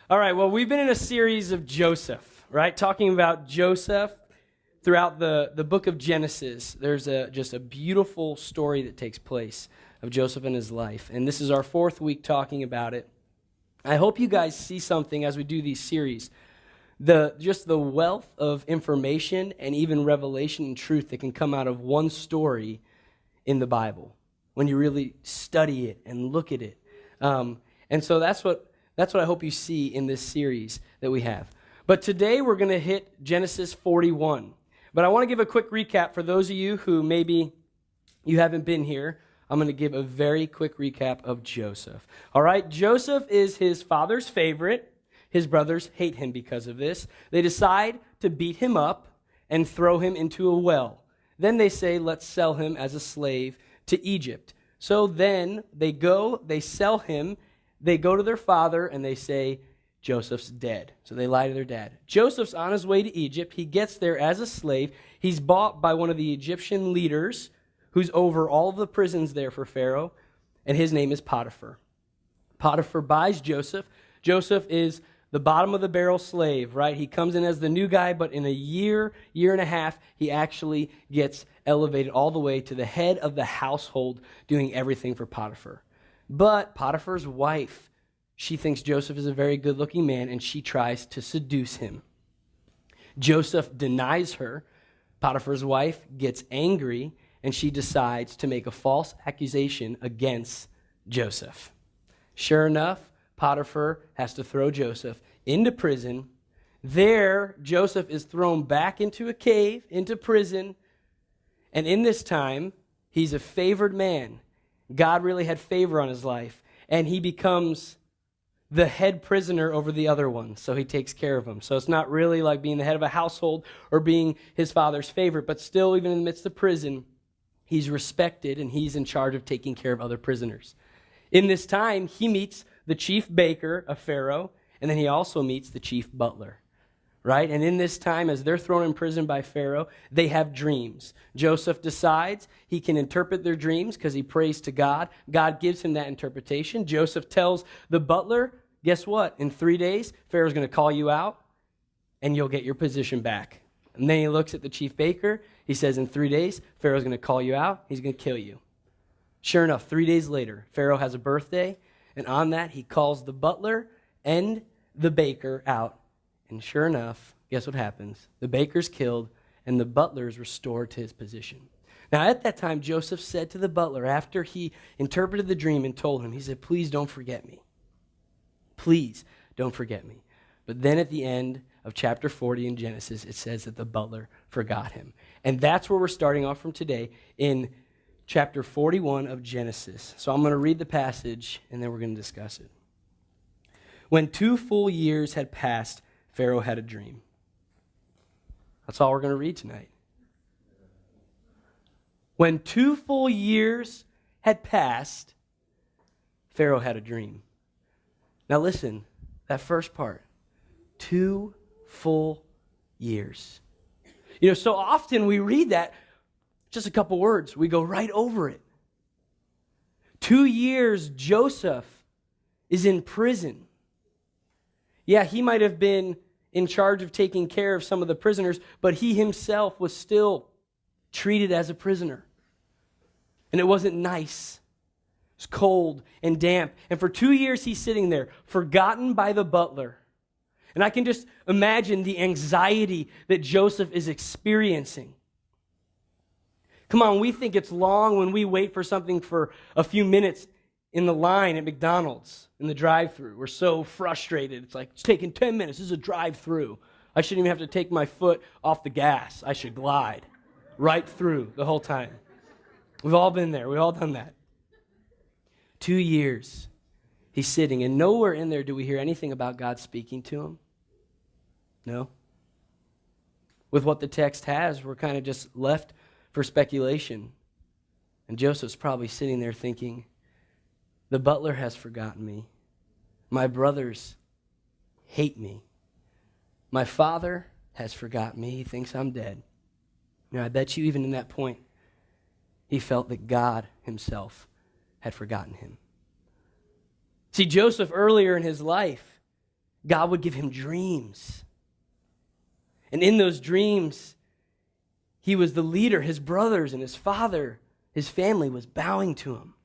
All right, well, we've been in a series of Joseph, right? Talking about Joseph throughout the book of Genesis. There's just a beautiful story that takes place of Joseph and his life. And this is our fourth week talking about it. I hope you guys see something as we do these series. Just the wealth of information and even revelation and truth that can come out of one story in the Bible when you really study it and look at it. And so that's what I hope you see in this series that we have. But today we're going to hit Genesis 41. But I want to give a quick recap for those of you who maybe you haven't been here. I'm going to give a very quick recap of Joseph. All right, Joseph is his father's favorite. His brothers hate him because of this. They decide to beat him up and throw him into a well. Then they say, let's sell him as a slave to Egypt. So then they sell him. They go to their father and they say, Joseph's dead. So they lie to their dad. Joseph's on his way to Egypt. He gets there as a slave. He's bought by one of the Egyptian leaders who's over all the prisons there for Pharaoh, and his name is Potiphar. Potiphar buys Joseph. Joseph is the bottom of the barrel slave, right? He comes in as the new guy, but in a year and a half, he actually gets elevated all the way to the head of the household, doing everything for Potiphar. But Potiphar's wife, she thinks Joseph is a very good-looking man, and she tries to seduce him. Joseph denies her. Potiphar's wife gets angry, and she decides to make a false accusation against Joseph. Sure enough, Potiphar has to throw Joseph into prison. There, Joseph is thrown back into a cave, into prison, and in this time, he's a favored man. God really had favor on his life, and he becomes the head prisoner over the other ones, so he takes care of them. So it's not really like being the head of a household or being his father's favorite, but still, even in the midst of prison, he's respected, and he's in charge of taking care of other prisoners. In this time, he meets the chief baker of Pharaoh, and then he also meets the chief butler. Right? And in this time, as they're thrown in prison by Pharaoh, they have dreams. Joseph decides he can interpret their dreams because he prays to God. God gives him that interpretation. Joseph tells the butler, guess what? In 3 days, Pharaoh's going to call you out, and you'll get your position back. And then he looks at the chief baker. He says, in 3 days, Pharaoh's going to call you out. He's going to kill you. Sure enough, 3 days later, Pharaoh has a birthday, and on that, he calls the butler and the baker out. And sure enough, guess what happens? The baker's killed, and the butler is restored to his position. Now, at that time, Joseph said to the butler, after he interpreted the dream and told him, he said, please don't forget me. Please don't forget me. But then at the end of chapter 40 in Genesis, it says that the butler forgot him. And that's where we're starting off from today in chapter 41 of Genesis. So I'm going to read the passage, and then we're going to discuss it. When 2 full years had passed, Pharaoh had a dream. That's all we're going to read tonight. When 2 full years had passed, Pharaoh had a dream. Now listen, that first part, 2 full years. You know, so often we read that, just a couple words, we go right over it. 2 years Joseph is in prison. Yeah, he might have been in charge of taking care of some of the prisoners, but he himself was still treated as a prisoner. And it wasn't nice. It was cold and damp. And for 2 years he's sitting there, forgotten by the butler. And I can just imagine the anxiety that Joseph is experiencing. Come on, we think it's long when we wait for something for a few minutes in the line at McDonald's, in the drive-thru. We're so frustrated. It's like, it's taking 10 minutes. This is a drive-thru. I shouldn't even have to take my foot off the gas. I should glide right through the whole time. We've all been there. We've all done that. 2 years, he's sitting, and nowhere in there do we hear anything about God speaking to him. No. With what the text has, we're kind of just left for speculation. And Joseph's probably sitting there thinking, the butler has forgotten me. My brothers hate me. My father has forgotten me. He thinks I'm dead. You know, I bet you even in that point, he felt that God himself had forgotten him. See, Joseph earlier in his life God would give him dreams. And in those dreams, he was the leader. His brothers and his father, his family was bowing to him.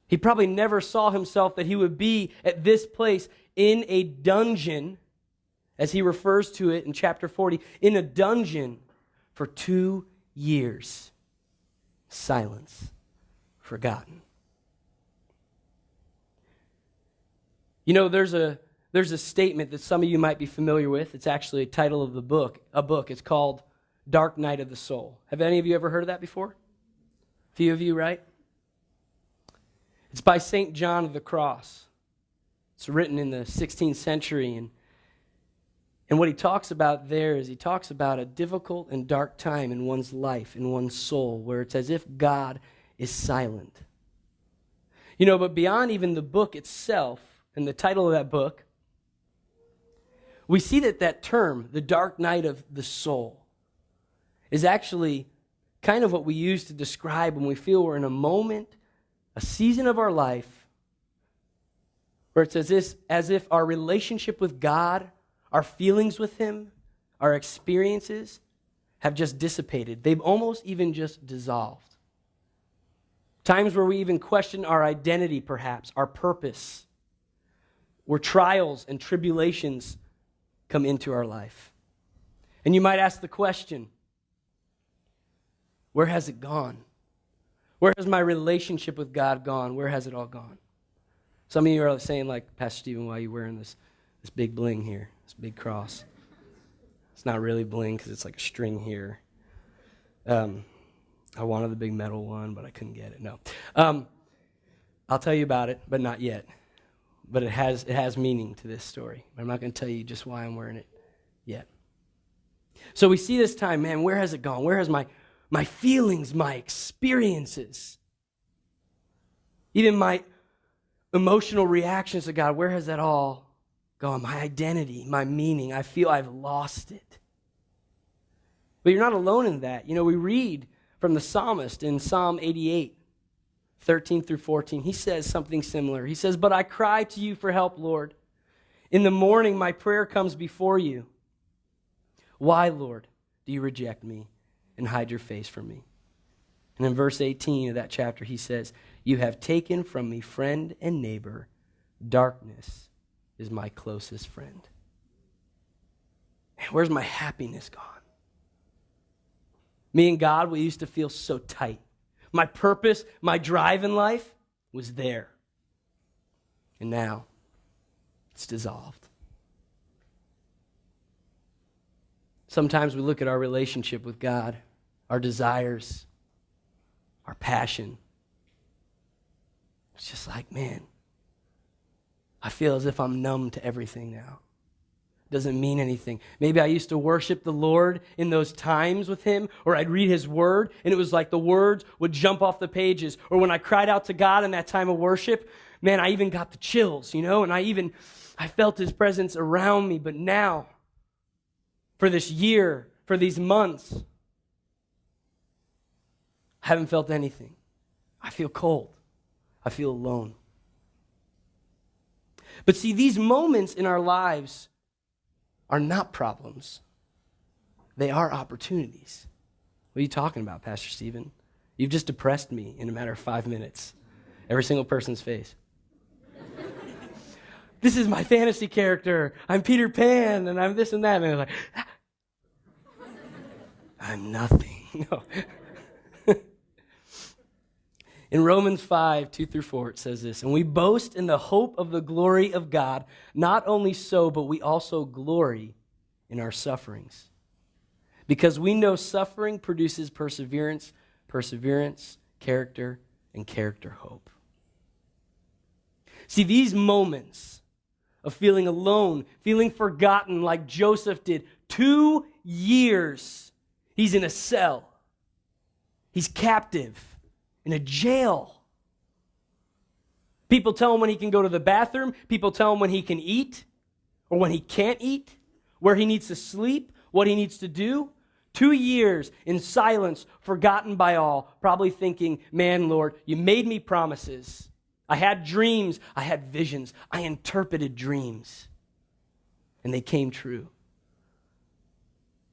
He probably never saw himself that he would be at this place in a dungeon, as he refers to it in chapter 40, in a dungeon for 2 years. Silence, forgotten. You know, there's a statement that some of you might be familiar with. It's actually a title of a book. It's called Dark Night of the Soul. Have any of you ever heard of that before? A few of you, right? It's by St. John of the Cross. It's written in the 16th century, and what he talks about there is he talks about a difficult and dark time in one's life, in one's soul, where it's as if God is silent. You know, but beyond even the book itself and the title of that book, we see that term, the dark night of the soul, is actually kind of what we use to describe when we feel we're in a moment, a season of our life, where it's as if our relationship with God, our feelings with him, our experiences have just dissipated. They've almost even just dissolved. Times where we even question our identity, perhaps, our purpose, where trials and tribulations come into our life. And you might ask the question, where has it gone? Where has my relationship with God gone? Where has it all gone? Some of you are saying, like, Pastor Stephen, why are you wearing this big bling here, this big cross? It's not really bling because it's like a string here. I wanted the big metal one, but I couldn't get it. No. I'll tell you about it, but not yet. But it has meaning to this story. I'm not going to tell you just why I'm wearing it yet. So we see this time, man, where has it gone? Where has my feelings, my experiences, even my emotional reactions to God, where has that all gone? My identity, my meaning, I feel I've lost it. But you're not alone in that. You know, we read from the psalmist in Psalm 88, 13 through 14. He says something similar. He says, "But I cry to you for help, Lord. In the morning my prayer comes before you. Why, Lord, do you reject me and hide your face from me?" And in verse 18 of that chapter, he says, "You have taken from me friend and neighbor. Darkness is my closest friend." Man, where's my happiness gone? Me and God, we used to feel so tight. My purpose, my drive in life was there. And now it's dissolved. Sometimes we look at our relationship with God, our desires, our passion. It's just like, man, I feel as if I'm numb to everything now. It doesn't mean anything. Maybe I used to worship the Lord in those times with him, or I'd read his word, and it was like the words would jump off the pages. Or when I cried out to God in that time of worship, man, I even got the chills, you know, and I felt his presence around me. But now, for this year, for these months, I haven't felt anything. I feel cold. I feel alone. But see, these moments in our lives are not problems. They are opportunities. What are you talking about, Pastor Stephen? You've just depressed me in a matter of 5 minutes. Every single person's face. This is my fantasy character. I'm Peter Pan, and I'm this and that. And they're like, I'm nothing. No. In Romans 5, 2 through 4, it says this, "And we boast in the hope of the glory of God. Not only so, but we also glory in our sufferings. Because we know suffering produces perseverance, perseverance, character, and character hope." See, these moments of feeling alone, feeling forgotten like Joseph did, 2 years, he's in a cell. He's captive. In a jail. People tell him when he can go to the bathroom. People tell him when he can eat or when he can't eat, where he needs to sleep, what he needs to do. 2 years in silence, forgotten by all, probably thinking, man, Lord, you made me promises. I had dreams. I had visions. I interpreted dreams. and they came true.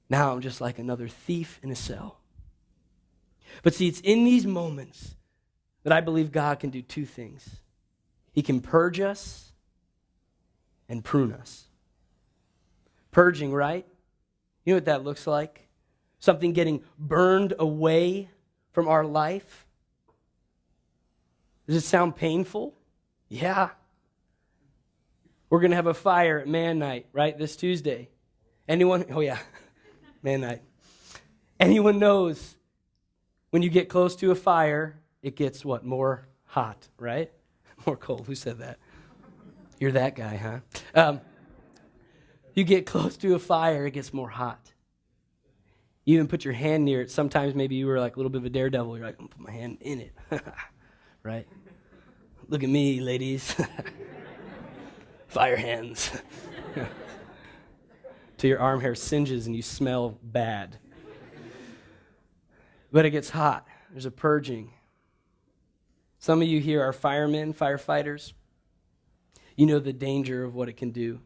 Now I'm just like another thief in a cell. But see, it's in these moments that I believe God can do two things. He can purge us and prune us. Purging, right? You know what that looks like? Something getting burned away from our life. Does it sound painful? Yeah. We're going to have a fire at Man Night, right, this Tuesday. Anyone? Oh, yeah. Man Night. Anyone knows when you get close to a fire, it gets what? More hot, right? More cold. Who said that? You're that guy, huh? You get close to a fire, it gets more hot. You even put your hand near it. Sometimes maybe you were like a little bit of a daredevil. You're like, I'm going to put my hand in it. Right? Look at me, ladies. Fire hands. Till your arm hair singes and you smell bad. But it gets hot. There's a purging. Some of you here are firemen, firefighters. You know the danger of what it can do.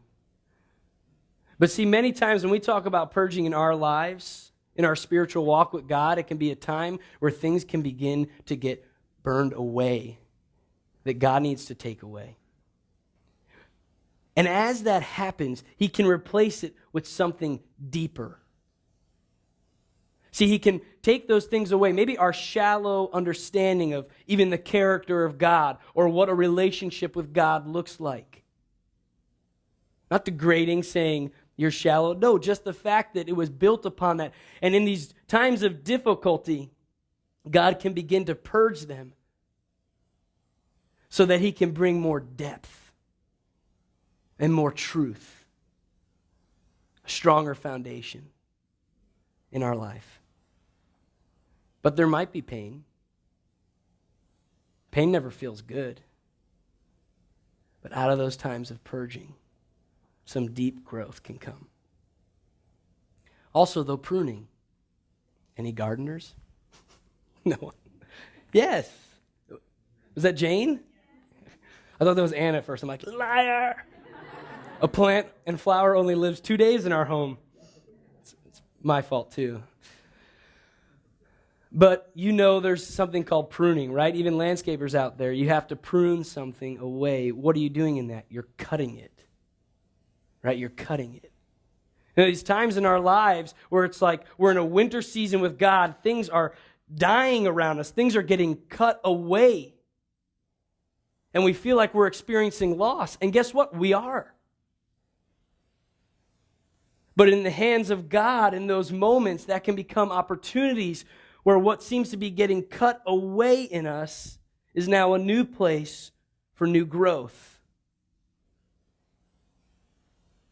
But see, many times when we talk about purging in our lives, in our spiritual walk with God, it can be a time where things can begin to get burned away that God needs to take away. And as that happens, he can replace it with something deeper. See, he can take those things away. Maybe our shallow understanding of even the character of God or what a relationship with God looks like. Not degrading, saying you're shallow. No, just the fact that it was built upon that. And in these times of difficulty, God can begin to purge them so that he can bring more depth and more truth, a stronger foundation in our life. But there might be pain. Pain never feels good. But out of those times of purging, some deep growth can come. Also, though, pruning. Any gardeners? No one. Yes. Was that Jane? I thought that was Anna at first. I'm like, liar! A plant and flower only lives 2 days in our home. It's my fault, too. But you know there's something called pruning, right? Even landscapers out there, you have to prune something away. What are you doing in that? You're cutting it, right? You're cutting it. Now, these times in our lives where it's like we're in a winter season with God, things are dying around us. Things are getting cut away. And we feel like we're experiencing loss. And guess what? We are. But in the hands of God, in those moments, that can become opportunities where what seems to be getting cut away in us is now a new place for new growth.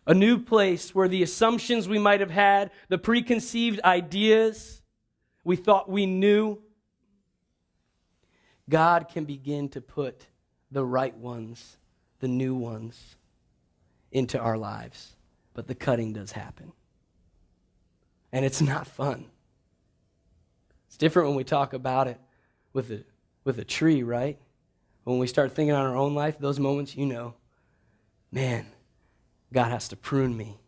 A new place where the assumptions we might have had, the preconceived ideas we thought we knew, God can begin to put the right ones, the new ones, into our lives. But the cutting does happen. And it's not fun. It's different when we talk about it with a tree, right? When we start thinking on our own life, those moments, you know, man, God has to prune me.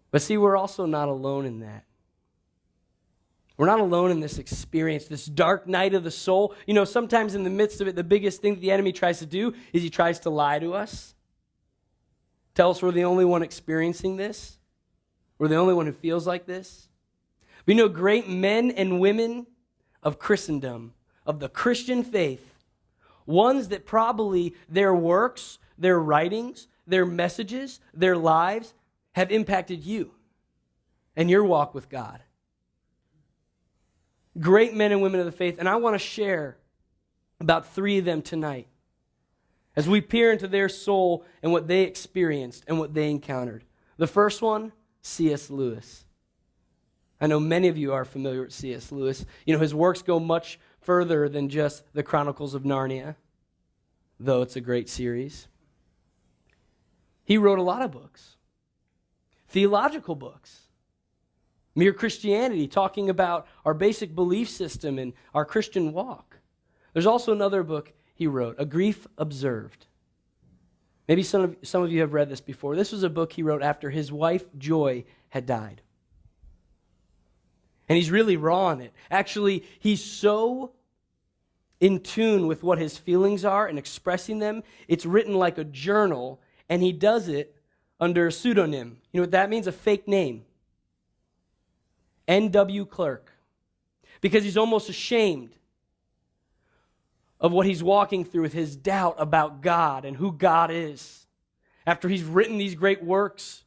But see, we're also not alone in that. We're not alone in this experience, this dark night of the soul. You know, sometimes in the midst of it, the biggest thing that the enemy tries to do is he tries to lie to us. Tell us we're the only one experiencing this. We're the only one who feels like this. We know great men and women of Christendom, of the Christian faith, ones that probably their works, their writings, their messages, their lives have impacted you and your walk with God. Great men and women of the faith, and I want to share about 3 of them tonight as we peer into their soul and what they experienced and what they encountered. The first one, C.S. Lewis. I know many of you are familiar with C.S. Lewis. You know, his works go much further than just the Chronicles of Narnia, though it's a great series. He wrote a lot of books, theological books, Mere Christianity, talking about our basic belief system and our Christian walk. There's also another book he wrote, A Grief Observed. Maybe some of you have read this before. This was a book he wrote after his wife, Joy, had died. And he's really raw in it. Actually, he's so in tune with what his feelings are and expressing them. It's written like a journal, and he does it under a pseudonym. You know what that means? A fake name. N.W. Clerk. Because he's almost ashamed of what he's walking through with his doubt about God and who God is. After he's written these great works,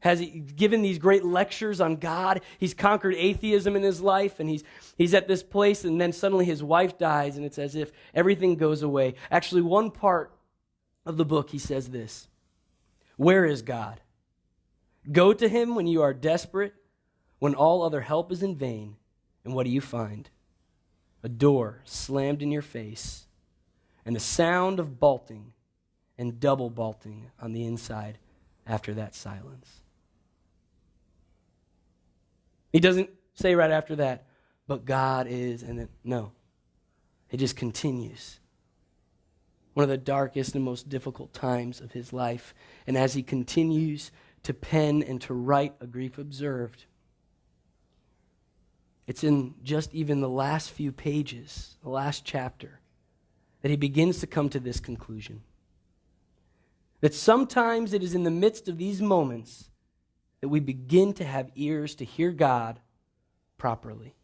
has he given these great lectures on God, he's conquered atheism in his life, and he's at this place, and then suddenly his wife dies, and it's as if everything goes away. Actually, one part of the book, he says this: "Where is God? Go to him when you are desperate, when all other help is in vain, and what do you find? A door slammed in your face, and a sound of bolting and double bolting on the inside after that silence." He doesn't say right after that, "But God is," and then, no. It just continues. One of the darkest and most difficult times of his life. And as he continues to pen and to write A Grief Observed, it's in just even the last few pages, the last chapter, that he begins to come to this conclusion. That sometimes it is in the midst of these moments that we begin to have ears to hear God properly.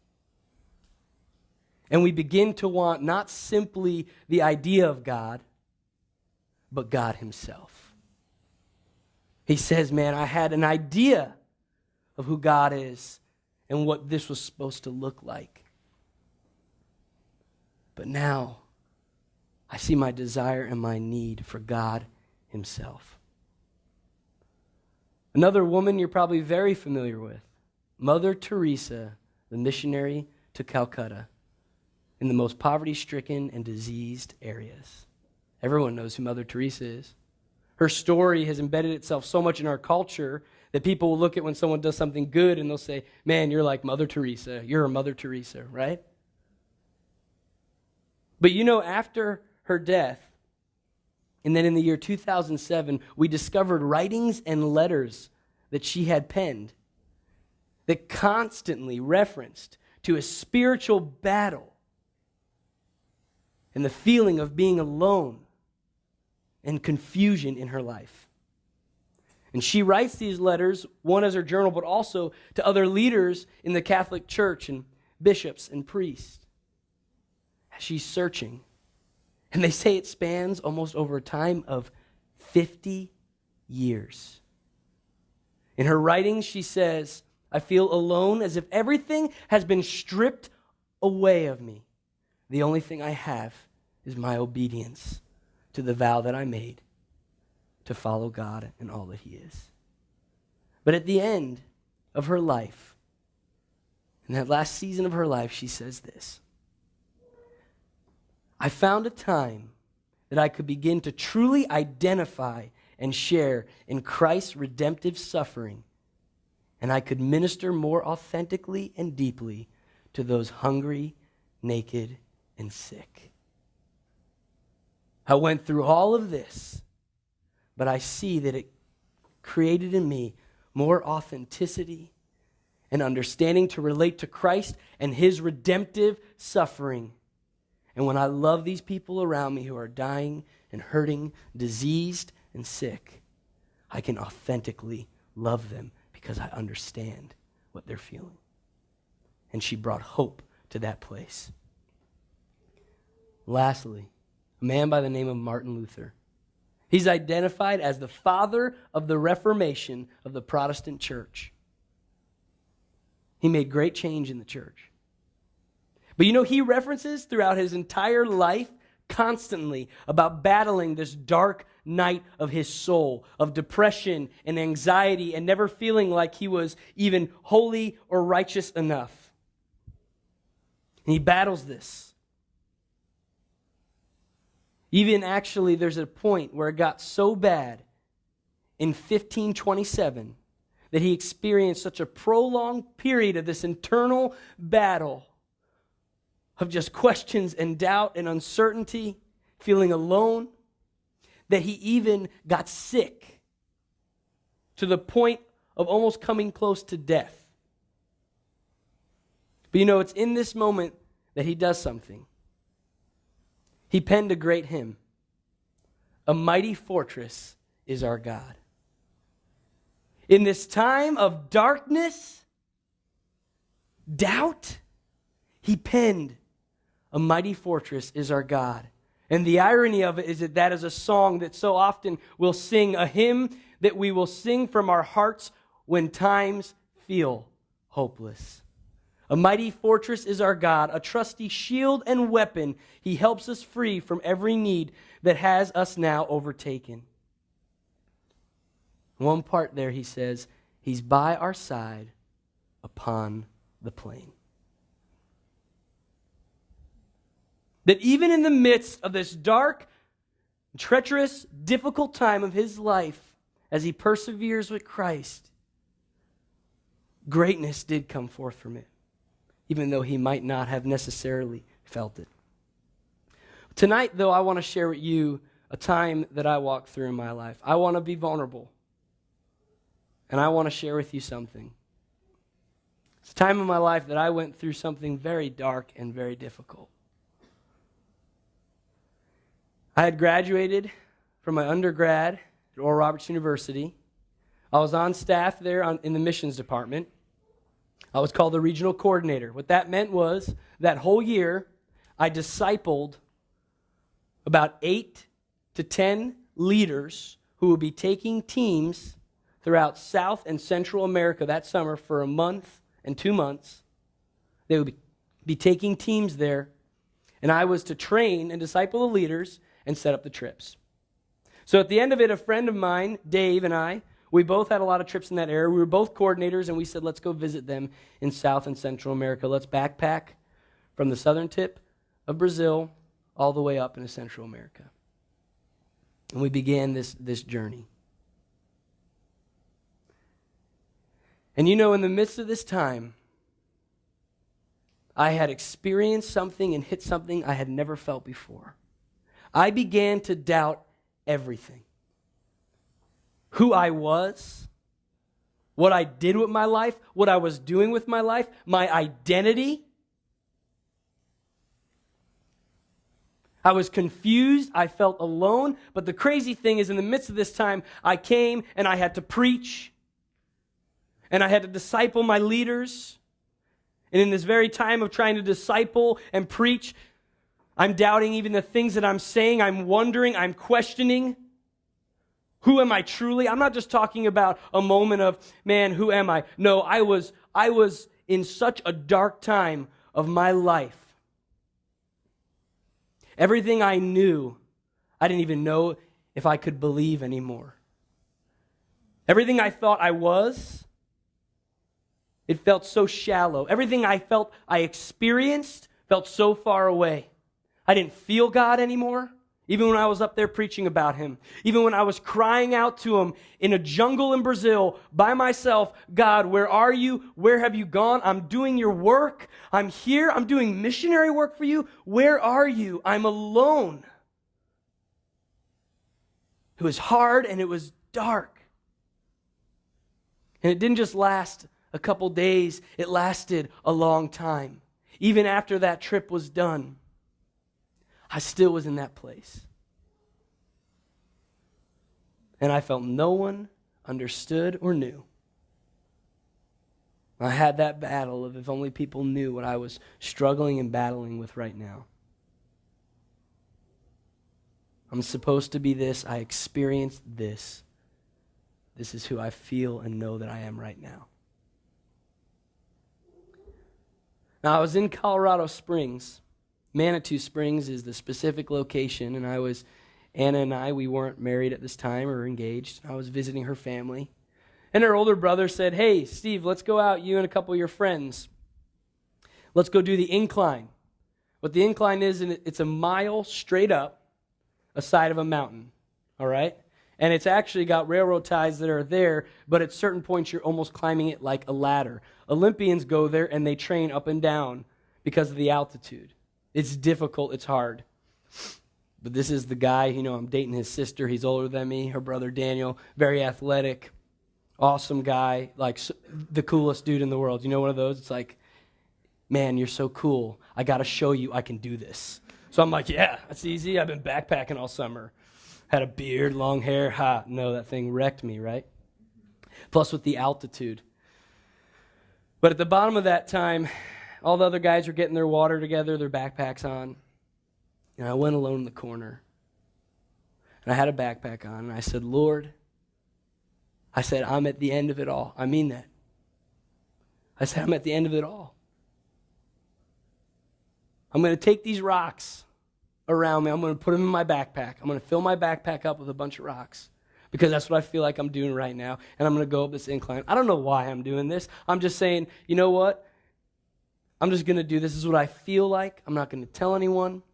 And we begin to want not simply the idea of God, but God himself. He says, man, I had an idea of who God is and what this was supposed to look like. But now I see my desire and my need for God himself. Another woman you're probably very familiar with, Mother Teresa, the missionary to Calcutta, in the most poverty-stricken and diseased areas. Everyone knows who Mother Teresa is. Her story has embedded itself so much in our culture that people will look at when someone does something good and they'll say, man, you're like Mother Teresa. You're a Mother Teresa, right? But you know, after her death, and then in the year 2007, we discovered writings and letters that she had penned that constantly referenced to a spiritual battle and the feeling of being alone and confusion in her life. And she writes these letters, one as her journal, but also to other leaders in the Catholic Church and bishops and priests. As she's searching. And they say it spans almost over a time of 50 years. In her writings, she says, I feel alone as if everything has been stripped away of me. The only thing I have is my obedience to the vow that I made to follow God in all that he is. But at the end of her life, in that last season of her life, she says this: I found a time that I could begin to truly identify and share in Christ's redemptive suffering, and I could minister more authentically and deeply to those hungry, naked, and sick. I went through all of this, but I see that it created in me more authenticity and understanding to relate to Christ and his redemptive suffering. And when I love these people around me who are dying and hurting, diseased and sick, I can authentically love them because I understand what they're feeling. And she brought hope to that place. Lastly, a man by the name of Martin Luther. He's identified as the father of the Reformation of the Protestant church. He made great change in the church. But you know, he references throughout his entire life constantly about battling this dark night of his soul, of depression and anxiety, and never feeling like he was even holy or righteous enough. And he battles this. Even actually, there's a point where it got so bad in 1527 that he experienced such a prolonged period of this internal battle of just questions and doubt and uncertainty, feeling alone, that he even got sick to the point of almost coming close to death. But it's in this moment that he does something. He penned a great hymn. A mighty fortress is our God. In this time of darkness, doubt, he penned, a mighty fortress is our God. And the irony of it is that is a song that so often we'll sing, a hymn that we will sing from our hearts when times feel hopeless. A mighty fortress is our God, a trusty shield and weapon. He helps us free from every need that has us now overtaken. One part there he says, he's by our side upon the plain. That even in the midst of this dark, treacherous, difficult time of his life, as he perseveres with Christ, greatness did come forth from it, even though he might not have necessarily felt it. Tonight, though, I want to share with you a time that I walked through in my life. I want to be vulnerable, and I want to share with you something. It's a time in my life that I went through something very dark and very difficult. I had graduated from my undergrad at Oral Roberts University. I was on staff there in the missions department. I was called the regional coordinator. What that meant was that whole year, I discipled about 8 to 10 leaders who would be taking teams throughout South and Central America that summer for a month and 2 months. They would be taking teams there, and I was to train and disciple the leaders and set up the trips. So at the end of it, a friend of mine, Dave, and I, we both had a lot of trips in that area. We were both coordinators, and we said, let's go visit them in South and Central America. Let's backpack from the southern tip of Brazil all the way up into Central America. And we began this journey. And in the midst of this time, I had experienced something and hit something I had never felt before. I began to doubt everything. Who I was, what I did with my life, what I was doing with my life, my identity. I was confused. I felt alone. But the crazy thing is, in the midst of this time, I came and I had to preach. And I had to disciple my leaders. And in this very time of trying to disciple and preach, I'm doubting even the things that I'm saying. I'm wondering, I'm questioning. Who am I truly? I'm not just talking about a moment of, man, who am I? No, I was in such a dark time of my life. Everything I knew, I didn't even know if I could believe anymore. Everything I thought I was, it felt so shallow. Everything I felt I experienced felt so far away. I didn't feel God anymore, even when I was up there preaching about him. Even when I was crying out to him in a jungle in Brazil by myself, God, where are you? Where have you gone? I'm doing your work. I'm here. I'm doing missionary work for you. Where are you? I'm alone. It was hard and it was dark. And it didn't just last a couple days. It lasted a long time. Even after that trip was done, I still was in that place. And I felt no one understood or knew. I had that battle of if only people knew what I was struggling and battling with right now. I'm supposed to be this. I experienced this. This is who I feel and know that I am right now. Now, I was in Colorado Springs. Manitou Springs is the specific location, and Anna and I, we weren't married at this time or engaged. I was visiting her family. And her older brother said, hey, Steve, let's go out, you and a couple of your friends. Let's go do the incline. What the incline is, it's a mile straight up a side of a mountain, all right? And it's actually got railroad ties that are there, but at certain points you're almost climbing it like a ladder. Olympians go there and they train up and down because of the altitude. It's difficult, it's hard. But this is the guy, I'm dating his sister. He's older than me, her brother Daniel, very athletic, awesome guy, like the coolest dude in the world. You know, one of those? It's like, man, you're so cool. I got to show you I can do this. So I'm like, yeah, that's easy. I've been backpacking all summer. Had a beard, long hair. No, that thing wrecked me, right? Plus with the altitude. But at the bottom of that time, all the other guys were getting their water together, their backpacks on. And I went alone in the corner. And I had a backpack on. And I said, Lord, I'm at the end of it all. I mean that. I said, I'm at the end of it all. I'm going to take these rocks around me. I'm going to put them in my backpack. I'm going to fill my backpack up with a bunch of rocks because that's what I feel like I'm doing right now. And I'm going to go up this incline. I don't know why I'm doing this. I'm just saying, you know what? I'm just going to do this. This is what I feel like. I'm not going to tell anyone.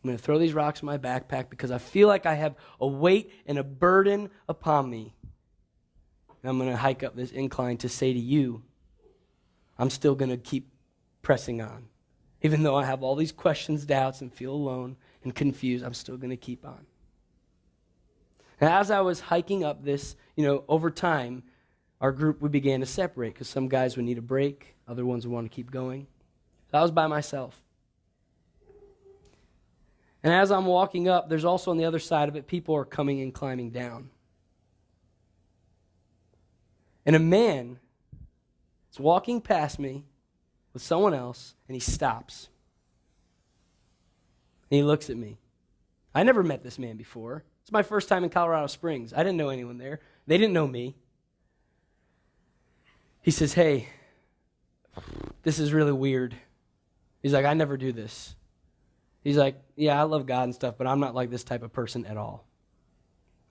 I'm going to throw these rocks in my backpack because I feel like I have a weight and a burden upon me. And I'm going to hike up this incline to say to you, I'm still going to keep pressing on. Even though I have all these questions, doubts, and feel alone and confused, I'm still going to keep on. And as I was hiking up this, over time, our group, we began to separate because some guys would need a break, other ones would want to keep going. So I was by myself. And as I'm walking up, there's also on the other side of it, people are coming and climbing down. And a man is walking past me with someone else, and he stops. And he looks at me. I never met this man before. It's my first time in Colorado Springs. I didn't know anyone there. They didn't know me. He says, hey, this is really weird. He's like, I never do this. He's like, yeah, I love God and stuff, but I'm not like this type of person at all.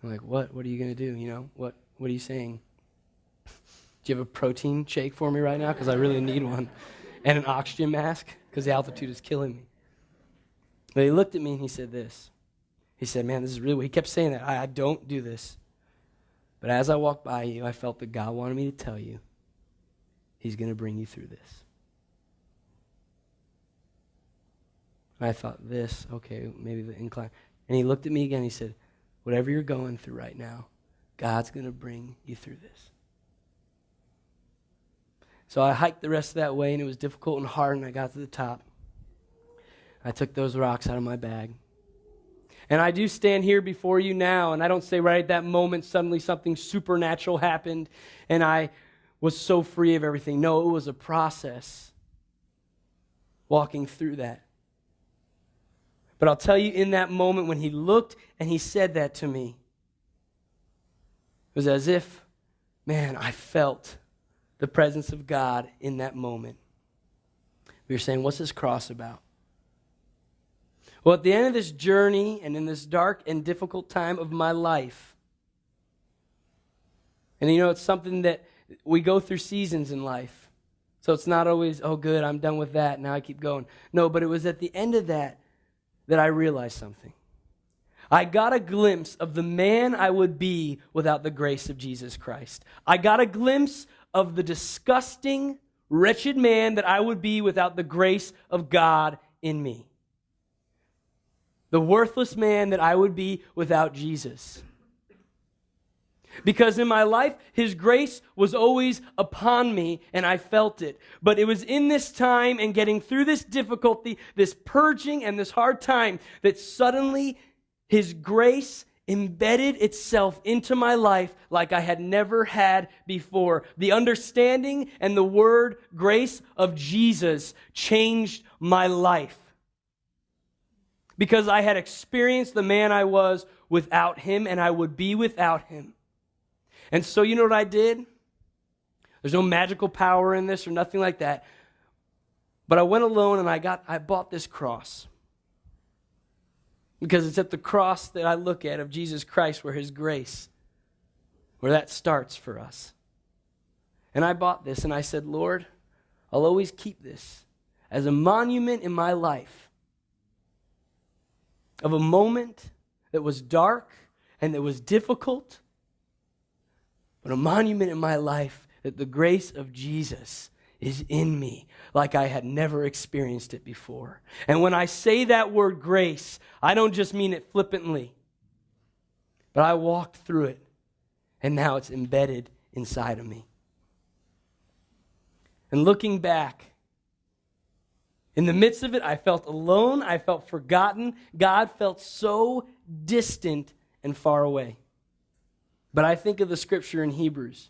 I'm like, what? What are you going to do? What are you saying? Do you have a protein shake for me right now? Because I really need one. And an oxygen mask, because the altitude is killing me. But he looked at me and he said this. He said, man, this is really weird. He kept saying that. I don't do this. But as I walked by you, I felt that God wanted me to tell you he's going to bring you through this. I thought okay, maybe the incline. And he looked at me again. He said, whatever you're going through right now, God's going to bring you through this. So I hiked the rest of that way, and it was difficult and hard, and I got to the top. I took those rocks out of my bag. And I do stand here before you now, and I don't say right at that moment suddenly something supernatural happened, and I was so free of everything. No, it was a process walking through that. But I'll tell you, in that moment when he looked and he said that to me, it was as if, man, I felt the presence of God in that moment. We were saying, what's this cross about? Well, at the end of this journey and in this dark and difficult time of my life, and it's something that we go through seasons in life. So it's not always, oh good, I'm done with that, now I keep going. No, but it was at the end of that I realized something. I got a glimpse of the man I would be without the grace of Jesus Christ. I got a glimpse of the disgusting, wretched man that I would be without the grace of God in me. The worthless man that I would be without Jesus. Because in my life, his grace was always upon me, and I felt it. But it was in this time and getting through this difficulty, this purging and this hard time, that suddenly his grace embedded itself into my life like I had never had before. The understanding and the word grace of Jesus changed my life. Because I had experienced the man I was without him, and I would be without him. And so you know what I did? There's no magical power in this or nothing like that. But I went alone and I bought this cross. Because it's at the cross that I look at of Jesus Christ where his grace, where that starts for us. And I bought this and I said, Lord, I'll always keep this as a monument in my life of a moment that was dark and that was difficult, but a monument in my life that the grace of Jesus is in me like I had never experienced it before. And when I say that word grace, I don't just mean it flippantly, but I walked through it, and now it's embedded inside of me. And looking back, in the midst of it, I felt alone, I felt forgotten. God felt so distant and far away. But I think of the scripture in Hebrews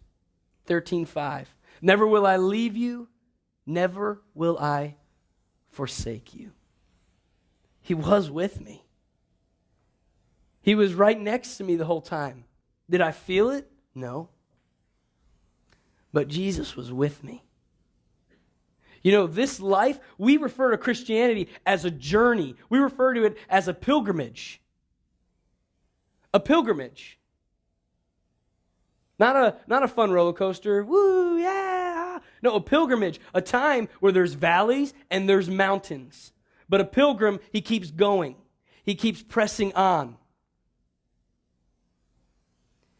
13:5. Never will I leave you, never will I forsake you. He was with me. He was right next to me the whole time. Did I feel it? No. But Jesus was with me. You know, this life, we refer to Christianity as a journey. We refer to it as a pilgrimage. A pilgrimage. Not a fun roller coaster. Woo, yeah. No, a pilgrimage. A time where there's valleys and there's mountains. But a pilgrim, he keeps going. He keeps pressing on.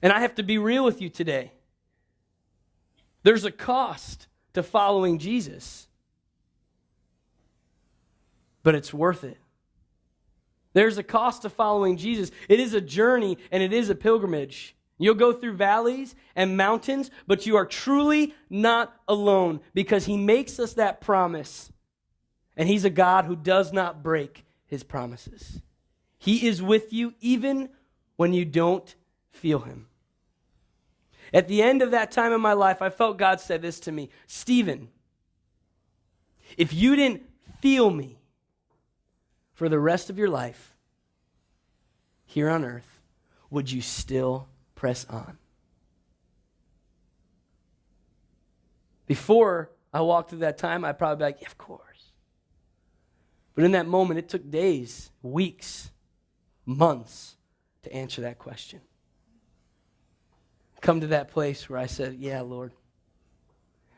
And I have to be real with you today. There's a cost to following Jesus. But it's worth it. There's a cost to following Jesus. It is a journey and it is a pilgrimage. You'll go through valleys and mountains, but you are truly not alone because he makes us that promise. And he's a God who does not break his promises. He is with you even when you don't feel him. At the end of that time in my life, I felt God said this to me, Stephen, if you didn't feel me for the rest of your life here on earth, would you still press on? Before I walked through that time, I'd probably be like, yeah, of course. But in that moment, it took days, weeks, months to answer that question. Come to that place where I said, yeah, Lord.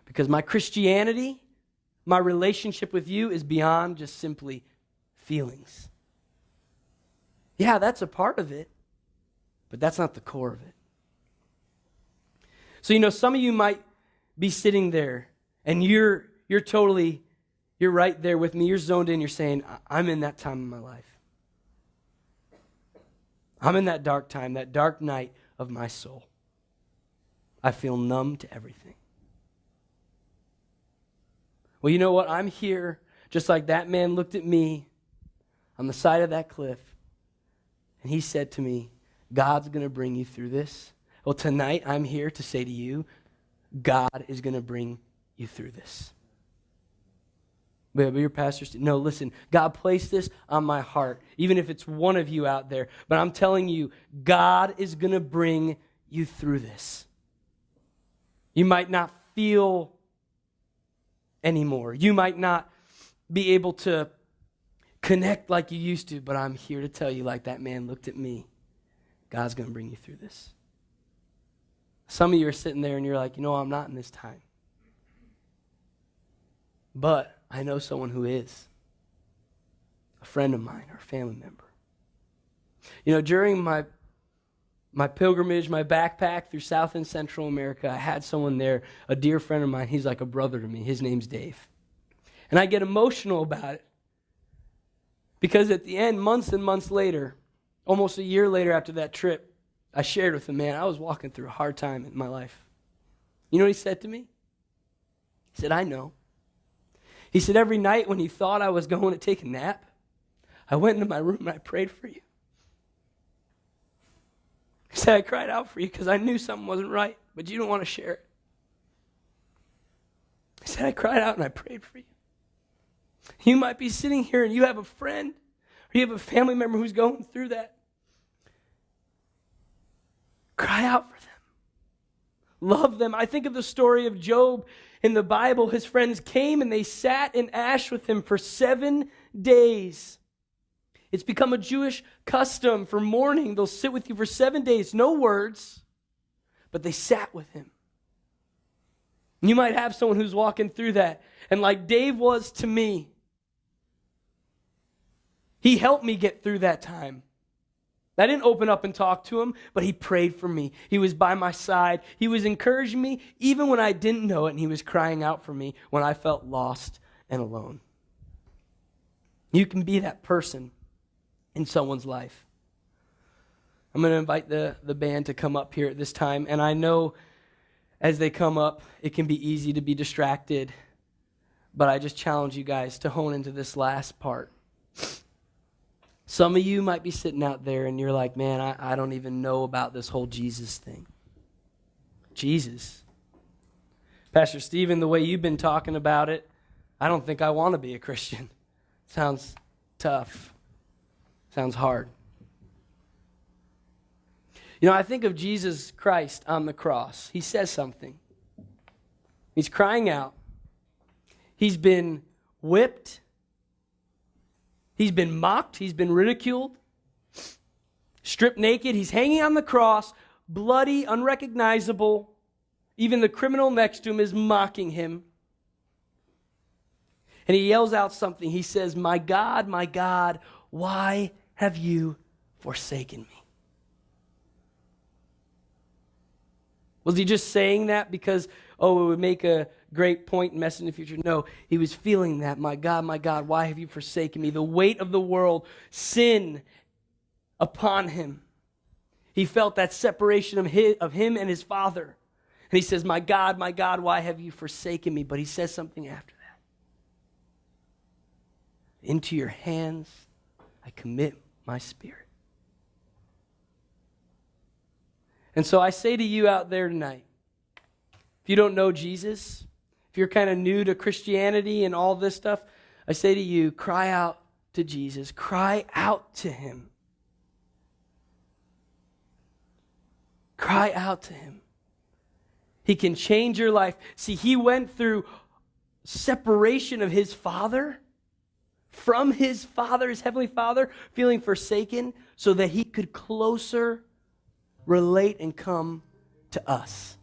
Because my Christianity, my relationship with you is beyond just simply feelings. Yeah, that's a part of it, but that's not the core of it. So, you know, some of you might be sitting there and you're right there with me. You're zoned in. You're saying, I'm in that time in my life. I'm in that dark time, that dark night of my soul. I feel numb to everything. Well, you know what? I'm here just like that man looked at me on the side of that cliff, and he said to me, God's going to bring you through this. Well, tonight I'm here to say to you, God is going to bring you through this. But your pastor said, no, listen, God placed this on my heart, even if it's one of you out there. But I'm telling you, God is going to bring you through this. You might not feel anymore. You might not be able to connect like you used to, but I'm here to tell you, like that man looked at me, God's going to bring you through this. Some of you are sitting there and you're like, you know, I'm not in this time. But I know someone who is. A friend of mine or a family member. You know, during my pilgrimage, my backpack through South and Central America, I had someone there, a dear friend of mine. He's like a brother to me. His name's Dave. And I get emotional about it. Because at the end, months and months later, almost a year later after that trip, I shared with him, man, I was walking through a hard time in my life. You know what he said to me? He said, I know. He said, every night when you thought I was going to take a nap, I went into my room and I prayed for you. He said, I cried out for you because I knew something wasn't right, but you don't want to share it. He said, I cried out and I prayed for you. You might be sitting here and you have a friend or you have a family member who's going through that. Cry out for them. Love them. I think of the story of Job in the Bible. His friends came and they sat in ash with him for 7 days. It's become a Jewish custom for mourning. They'll sit with you for 7 days. No words, but they sat with him. You might have someone who's walking through that. And like Dave was to me, he helped me get through that time. I didn't open up and talk to him, but he prayed for me. He was by my side. He was encouraging me even when I didn't know it, and he was crying out for me when I felt lost and alone. You can be that person in someone's life. I'm going to invite the band to come up here at this time, and I know as they come up, it can be easy to be distracted, but I just challenge you guys to hone into this last part. Some of you might be sitting out there and you're like, man, I don't even know about this whole Jesus thing. Jesus. Pastor Stephen, the way you've been talking about it, I don't think I want to be a Christian. Sounds tough. Sounds hard. You know, I think of Jesus Christ on the cross. He says something. He's crying out. He's been whipped. He's been mocked. He's been ridiculed. Stripped naked. He's hanging on the cross, bloody, unrecognizable. Even the criminal next to him is mocking him. And he yells out something. He says, my God, why have you forsaken me? Was he just saying that because, it would make a great point and message in the future? No, he was feeling that. My God, why have you forsaken me? The weight of the world, sin upon him. He felt that separation of him and his Father. And he says, my God, why have you forsaken me? But he says something after that. Into your hands I commit my spirit. And so I say to you out there tonight, if you don't know Jesus, if you're kind of new to Christianity and all this stuff, I say to you, cry out to Jesus. Cry out to him. Cry out to him. He can change your life. See, he went through separation of his Father, from his Father, his Heavenly Father, feeling forsaken so that he could closer relate and come to us.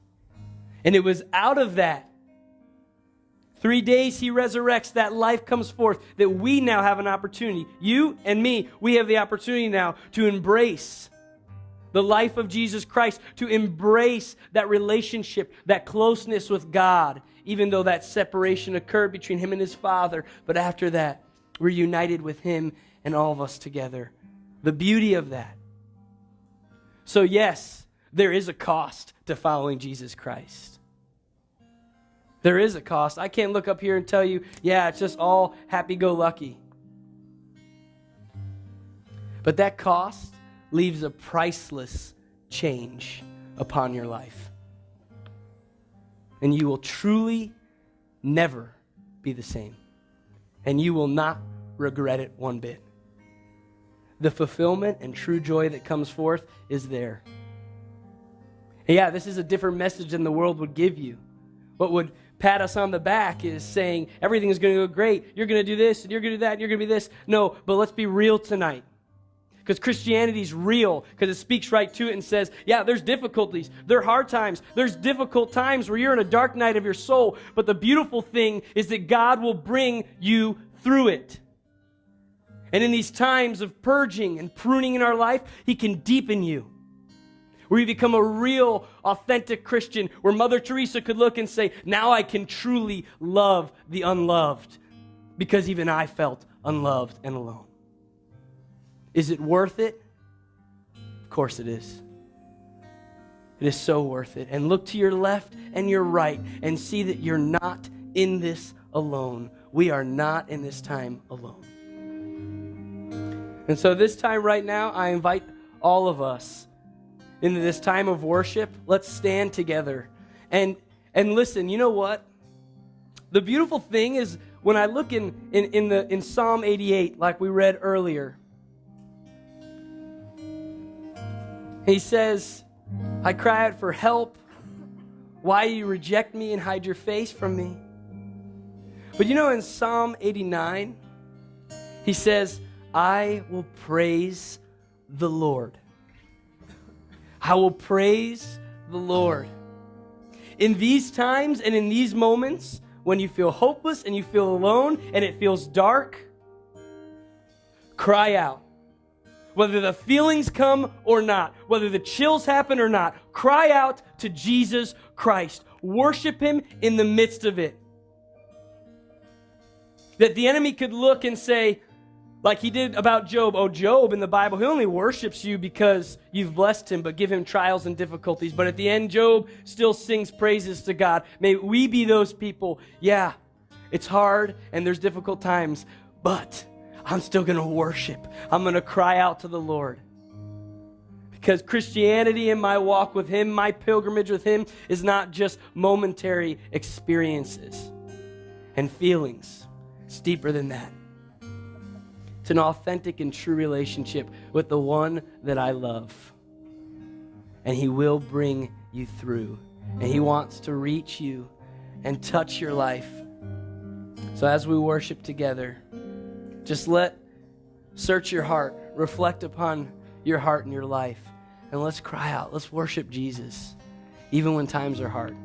And it was out of that 3 days he resurrects, that life comes forth, that we now have an opportunity. You and me, we have the opportunity now to embrace the life of Jesus Christ, to embrace that relationship, that closeness with God, even though that separation occurred between him and his Father. But after that, we're united with him and all of us together. The beauty of that. So yes, there is a cost to following Jesus Christ. There is a cost. I can't look up here and tell you, yeah, it's just all happy-go-lucky. But that cost leaves a priceless change upon your life. And you will truly never be the same. And you will not regret it one bit. The fulfillment and true joy that comes forth is there. And yeah, this is a different message than the world would give you. What would pat us on the back is saying, everything is going to go great. You're going to do this, and you're going to do that, and you're going to be this. No, but let's be real tonight. Because Christianity is real, because it speaks right to it and says, yeah, there's difficulties. There are hard times. There's difficult times where you're in a dark night of your soul. But the beautiful thing is that God will bring you through it. And in these times of purging and pruning in our life, he can deepen you. Where you become a real, authentic Christian, where Mother Teresa could look and say, now I can truly love the unloved, because even I felt unloved and alone. Is it worth it? Of course it is. It is so worth it. And look to your left and your right and see that you're not in this alone. We are not in this time alone. And so this time right now, I invite all of us into this time of worship. Let's stand together. And listen, you know what? The beautiful thing is when I look in Psalm 88, like we read earlier, he says, I cry out for help. Why do you reject me and hide your face from me? But you know, in Psalm 89, he says, I will praise the Lord. I will praise the Lord. In these times and in these moments, when you feel hopeless and you feel alone and it feels dark, cry out. Whether the feelings come or not, whether the chills happen or not, cry out to Jesus Christ. Worship him in the midst of it. That the enemy could look and say, like he did about Job, oh, Job in the Bible, he only worships you because you've blessed him, but give him trials and difficulties. But at the end, Job still sings praises to God. May we be those people. Yeah, it's hard and there's difficult times, but I'm still going to worship. I'm going to cry out to the Lord. Because Christianity and my walk with him, my pilgrimage with him, is not just momentary experiences and feelings. It's deeper than that. It's an authentic and true relationship with the one that I love. And he will bring you through. And he wants to reach you and touch your life. So as we worship together, just search your heart, reflect upon your heart and your life, and let's cry out. Let's worship Jesus, even when times are hard.